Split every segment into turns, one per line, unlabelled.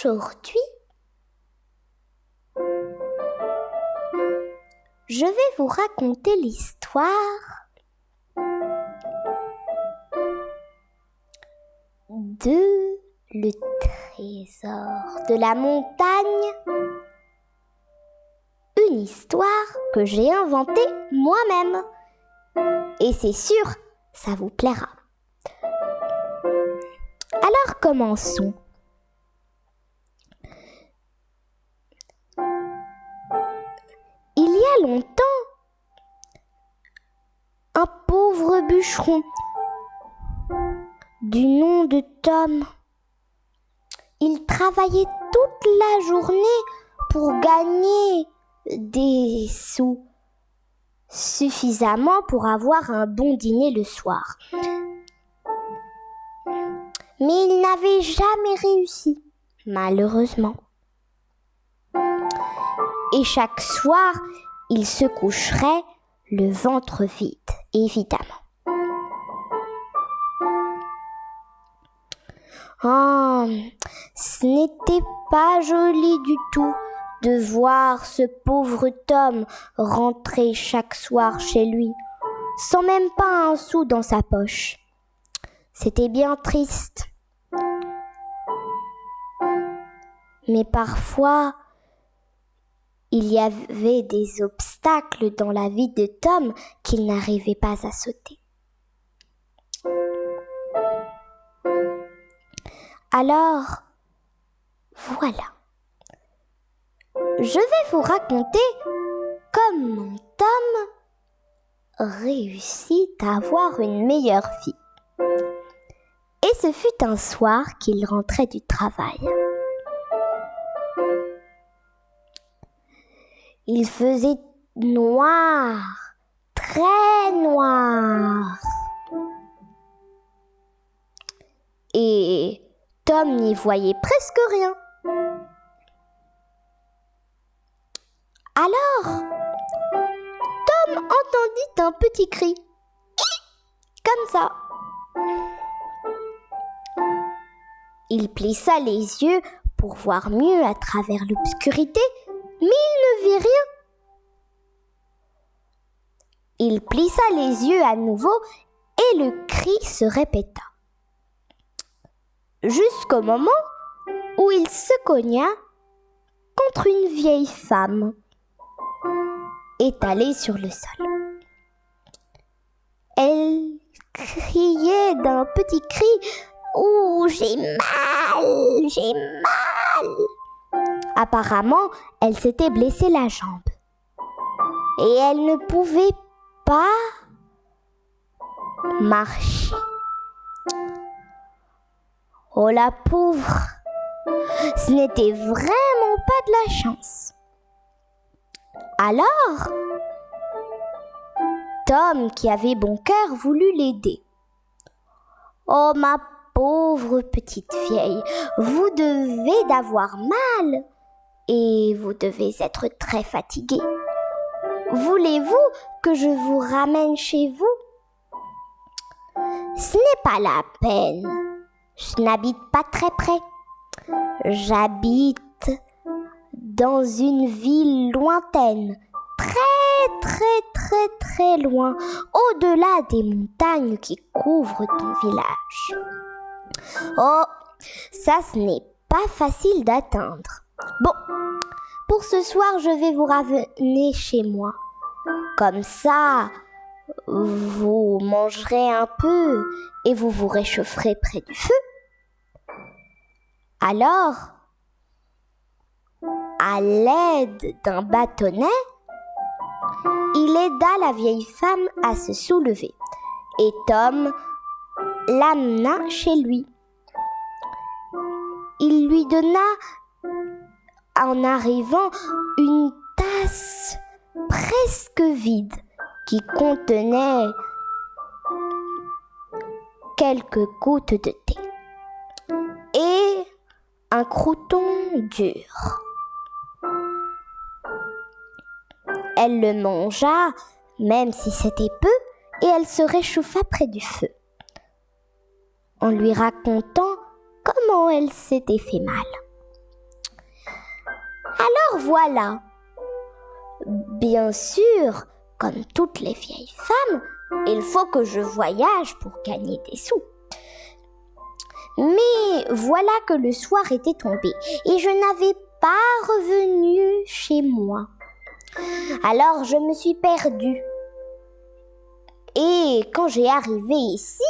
Aujourd'hui, je vais vous raconter l'histoire de le trésor de la montagne. Une histoire que j'ai inventée moi-même. Et c'est sûr, ça vous plaira. Alors commençons. Il y a longtemps, un pauvre bûcheron du nom de Tom. Il travaillait toute la journée pour gagner des sous, suffisamment pour avoir un bon dîner le soir. Mais il n'avait jamais réussi, malheureusement. Et chaque soir, il se coucherait le ventre vide, évidemment. Oh, ce n'était pas joli du tout de voir ce pauvre Tom rentrer chaque soir chez lui, sans même pas un sou dans sa poche. C'était bien triste. Mais parfois, il y avait des obstacles dans la vie de Tom qu'il n'arrivait pas à sauter. Alors, voilà. Je vais vous raconter comment Tom réussit à avoir une meilleure vie. Et ce fut un soir qu'il rentrait du travail. Il faisait noir, très noir. Et Tom n'y voyait presque rien. Alors, Tom entendit un petit cri, comme ça. Il plissa les yeux pour voir mieux à travers l'obscurité, mais il ne vit rien. Il plissa les yeux à nouveau et le cri se répéta. Jusqu'au moment où il se cogna contre une vieille femme étalée sur le sol. Elle criait d'un petit cri « Ouh, j'ai mal, j'ai mal !» Apparemment, elle s'était blessée la jambe et elle ne pouvait pas marcher. Oh la pauvre, ce n'était vraiment pas de la chance. Alors, Tom, qui avait bon cœur, voulut l'aider. Oh ma pauvre petite vieille, vous devez d'avoir mal et vous devez être très fatiguée. Voulez-vous que je vous ramène chez vous? Ce n'est pas la peine. Je n'habite pas très près. J'habite dans une ville lointaine, très loin, au-delà des montagnes qui couvrent ton village. Oh, ça ce n'est pas facile d'atteindre. Bon, pour ce soir, je vais vous ramener chez moi. Comme ça, vous mangerez un peu et vous vous réchaufferez près du feu. Alors, à l'aide d'un bâtonnet, il aida la vieille femme à se soulever et Tom l'amena chez lui. Il lui donna, en arrivant, une tasse presque vide qui contenait quelques gouttes de thé et un croûton dur. Elle le mangea, même si c'était peu, et elle se réchauffa près du feu, en lui racontant comment elle s'était fait mal. Alors voilà. Bien sûr, comme toutes les vieilles femmes, il faut que je voyage pour gagner des sous. Mais voilà que le soir était tombé et je n'avais pas revenu chez moi. Alors je me suis perdue. Et quand j'ai arrivé ici,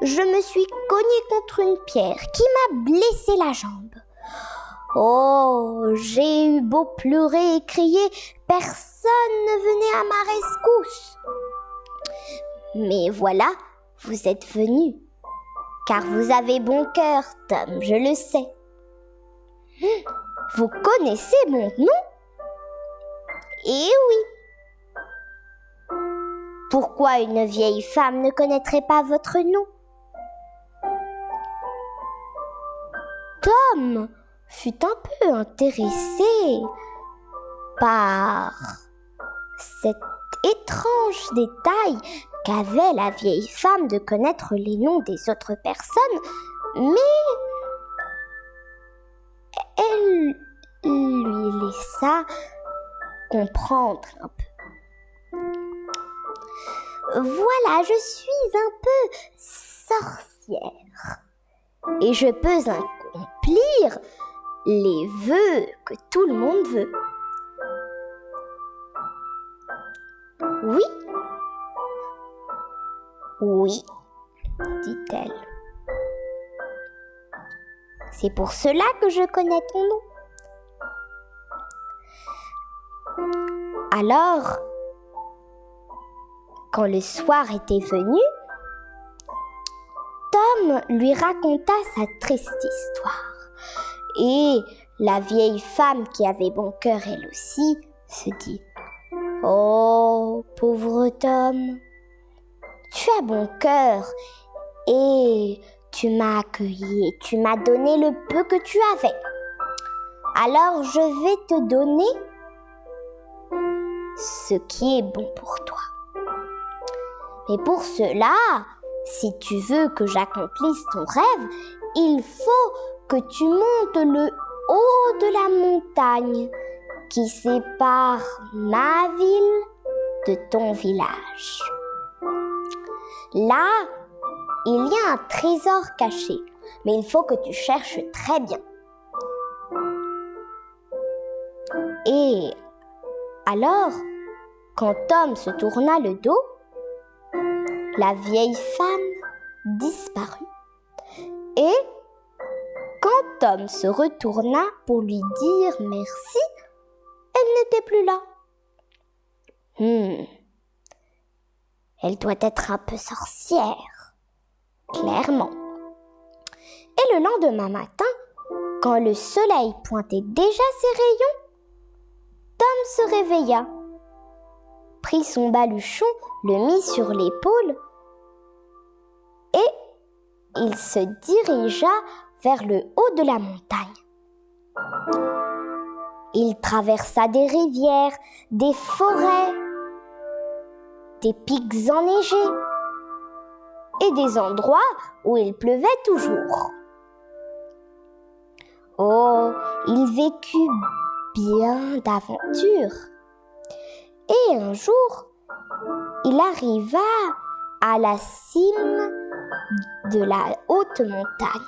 je me suis cognée contre une pierre qui m'a blessé la jambe. Oh, j'ai eu beau pleurer et crier, personne ne venait à ma rescousse. Mais voilà, vous êtes venu, car vous avez bon cœur, Tom, je le sais. Vous connaissez mon nom? Eh oui. Pourquoi une vieille femme ne connaîtrait pas votre nom? Tom fut un peu intéressé par cet étrange détail qu'avait la vieille femme de connaître les noms des autres personnes, mais elle lui laissa comprendre un peu. Voilà, je suis un peu sorcière et je peux accomplir les vœux que tout le monde veut. Oui, oui, dit-elle. C'est pour cela que je connais ton nom. Alors, quand le soir était venu, Tom lui raconta sa triste histoire. Et la vieille femme qui avait bon cœur elle aussi se dit « Oh, pauvre Tom, tu as bon cœur et tu m'as accueilli et tu m'as donné le peu que tu avais. Alors je vais te donner ce qui est bon pour toi. Mais pour cela, si tu veux que j'accomplisse ton rêve, il faut que tu montes le haut de la montagne qui sépare ma ville de ton village. Là, il y a un trésor caché, mais il faut que tu cherches très bien. Et alors, quand Tom se tourna le dos, la vieille femme disparut. Et quand Tom se retourna pour lui dire merci, elle n'était plus là. Elle doit être un peu sorcière, clairement. Et le lendemain matin, quand le soleil pointait déjà ses rayons, Tom se réveilla, prit son baluchon, le mit sur l'épaule et il se dirigea vers le haut de la montagne. Il traversa des rivières, des forêts, des pics enneigés et des endroits où il pleuvait toujours. Oh, il vécut bien d'aventures. Et un jour, il arriva à la cime de la haute montagne.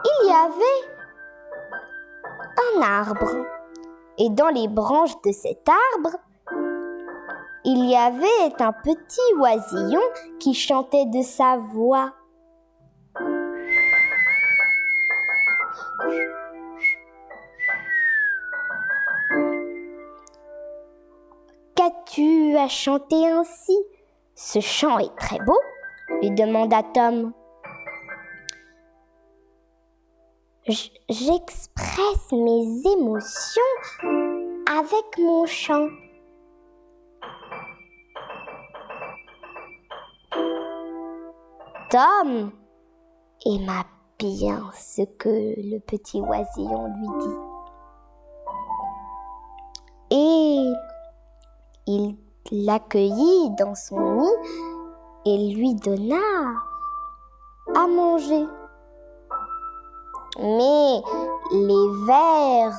Il y avait un arbre, et dans les branches de cet arbre, il y avait un petit oisillon qui chantait de sa voix. Qu'as-tu à chanter ainsi? Ce chant est très beau, lui demanda Tom. J'expresse mes émotions avec mon chant. Tom aima bien ce que le petit oisillon lui dit. Et il l'accueillit dans son nid et lui donna à manger. Mais les vers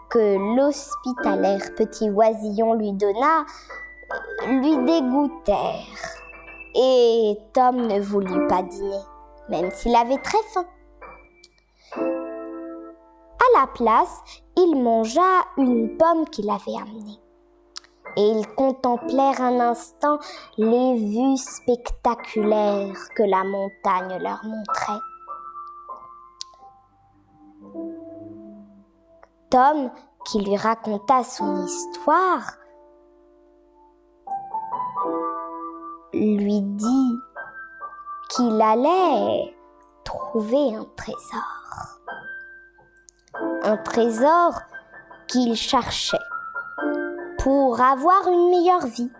que l'hospitalaire petit oisillon lui donna lui dégoûtèrent. Et Tom ne voulut pas dîner, même s'il avait très faim. À la place, il mangea une pomme qu'il avait amenée. Et ils contemplèrent un instant les vues spectaculaires que la montagne leur montrait. Tom, qui lui raconta son histoire, lui dit qu'il allait trouver un trésor. Un trésor qu'il cherchait pour avoir une meilleure vie.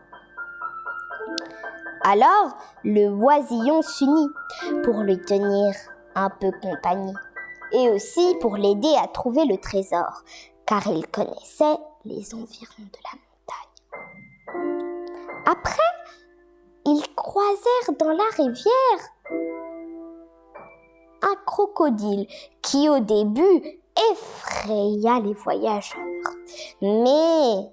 Alors, le oisillon s'unit pour lui tenir un peu compagnie et aussi pour l'aider à trouver le trésor, car il connaissait les environs de la montagne. Après, ils croisèrent dans la rivière un crocodile qui au début effraya les voyageurs. Mais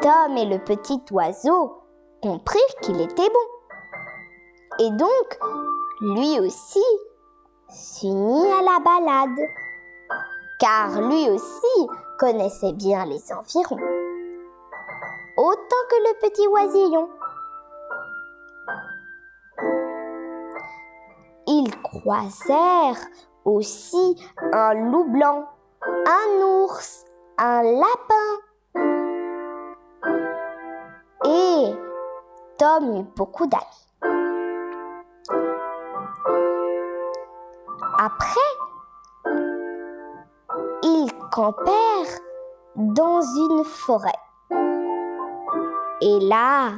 Tom et le petit oiseau comprirent qu'il était bon. Et donc, lui aussi s'unit à la balade, car lui aussi connaissait bien les environs, autant que le petit oisillon. Ils croisèrent aussi un loup blanc, un ours, un lapin. Et Tom eut beaucoup d'amis. Après, ils campèrent dans une forêt. Et là,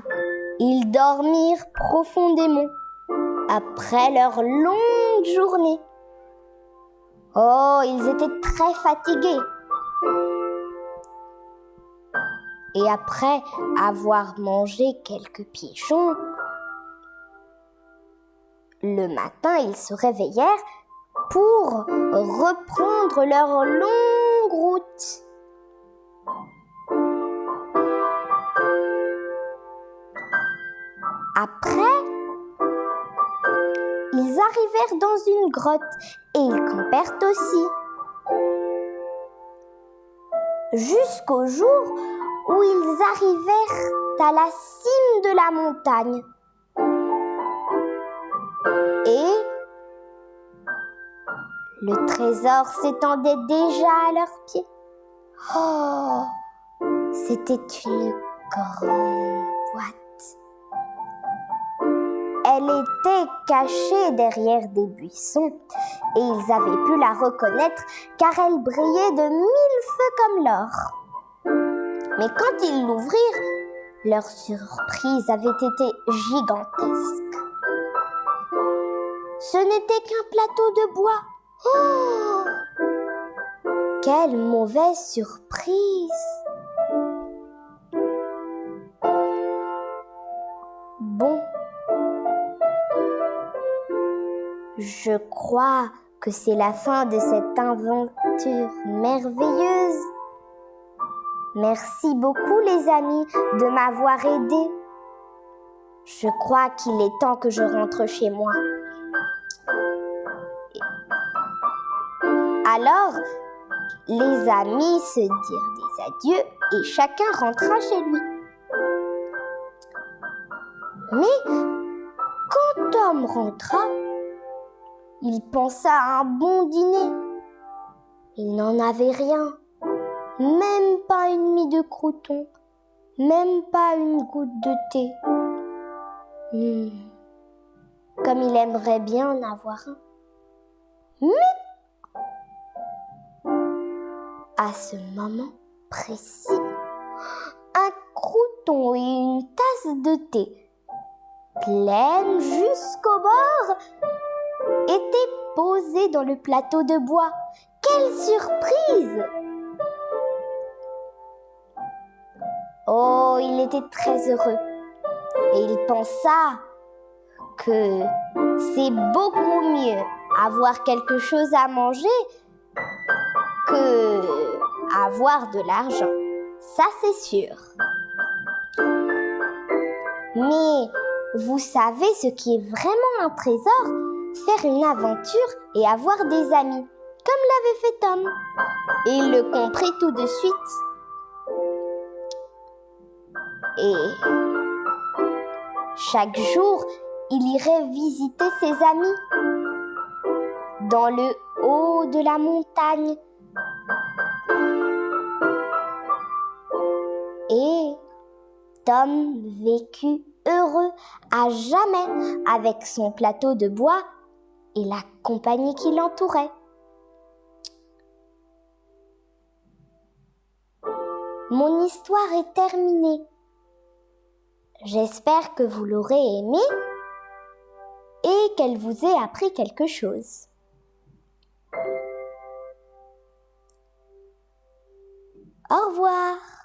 ils dormirent profondément après leur longue journée. Oh, ils étaient très fatigués. Et après avoir mangé quelques pigeons, le matin, ils se réveillèrent pour reprendre leur longue route. Après, ils arrivèrent dans une grotte et ils campèrent aussi. Jusqu'au jour où ils arrivèrent à la cime de la montagne. Et le trésor s'étendait déjà à leurs pieds. Oh, c'était une grande boîte. Elle était cachée derrière des buissons et ils avaient pu la reconnaître car elle brillait de 1000 feux comme l'or. Mais quand ils l'ouvrirent, leur surprise avait été gigantesque. Ce n'était qu'un plateau de bois. Oh! Quelle mauvaise surprise! Bon, je crois que c'est la fin de cette aventure merveilleuse. Merci beaucoup les amis de m'avoir aidé. Je crois qu'il est temps que je rentre chez moi. Alors, les amis se dirent des adieux et chacun rentra chez lui. Mais quand Tom rentra, il pensa à un bon dîner. Il n'en avait rien, même pas une mie de croûton, même pas une goutte de thé. Comme il aimerait bien en avoir un. Mais à ce moment précis, un croûton et une tasse de thé, pleine jusqu'au bord, étaient posés dans le plateau de bois. Quelle surprise! Oh, il était très heureux et il pensa que c'est beaucoup mieux avoir quelque chose à manger que avoir de l'argent. Ça, c'est sûr. Mais vous savez ce qui est vraiment un trésor? Faire une aventure et avoir des amis, comme l'avait fait Tom. Et il le comprit tout de suite. Et chaque jour, il irait visiter ses amis dans le haut de la montagne. Et Tom vécut heureux à jamais avec son plateau de bois et la compagnie qui l'entourait. Mon histoire est terminée. J'espère que vous l'aurez aimée et qu'elle vous ait appris quelque chose. Au revoir.